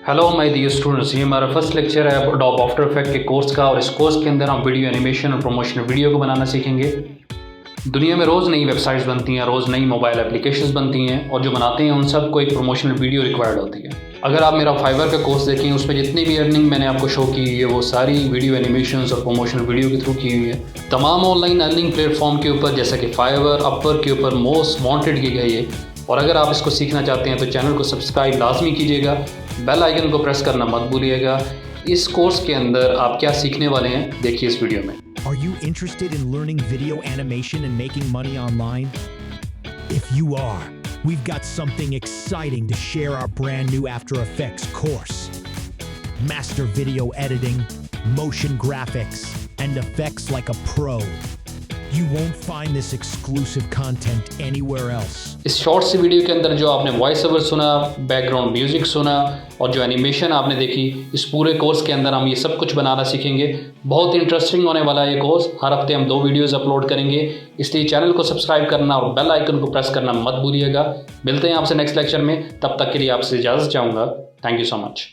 Hello my dear students, ये हमारा first lecture है अडोब आफ्टर इफेक्ट के कोर्स का। और इस कोर्स के अंदर हम वीडियो एनिमेशन और प्रमोशनल वीडियो को बनाना सीखेंगे। दुनिया में रोज़ नई वेबसाइट्स बनती हैं, रोज़ नई मोबाइल एप्लीकेशंस बनती हैं और जो बनाते हैं उन सब को एक प्रमोशनल वीडियो रिक्वायर्ड होती है। अगर आप मेरा फाइवर का कोर्स देखें, उसमें जितनी भी अर्निंग मैंने आपको शो की है वो सारी वीडियो एनिमेशन और प्रमोशनल वीडियो के थ्रू की हुई है। तमाम ऑनलाइन अर्निंग प्लेटफॉर्म के ऊपर जैसा कि फाइवर, अपवर के ऊपर मोस्ट वांटेड की गई है। और अगर आप इसको सीखना चाहते हैं तो चैनल को सब्सक्राइब लाजमी कीजिएगा, बेल आइकन को प्रेस करना मत भूलिएगा। इस कोर्स के अंदर आप क्या सीखने वाले हैं देखिए इस वीडियो में। Are you interested in learning video animation and making money online? If you are, we've got something exciting to share, our brand new After Effects course. Master video editing, motion graphics, and effects like a pro. You won't find this exclusive content anywhere else. इस short सी video के अंदर जो आपने voice over सुना, background music सुना और जो animation आपने देखी, इस पूरे कोर्स के अंदर हम ये सब कुछ बनाना सीखेंगे। बहुत इंटरेस्टिंग होने वाला है ये कोर्स। हर हफ्ते हम 2 वीडियोस अपलोड करेंगे, इसलिए चैनल को सब्सक्राइब करना और बेल आइकन को प्रेस करना मत भूलिएगा। मिलते हैं आपसे नेक्स्ट लेक्चर में, तब तक के लिए आपसे इजाज़त चाहूँगा। Thank you so much.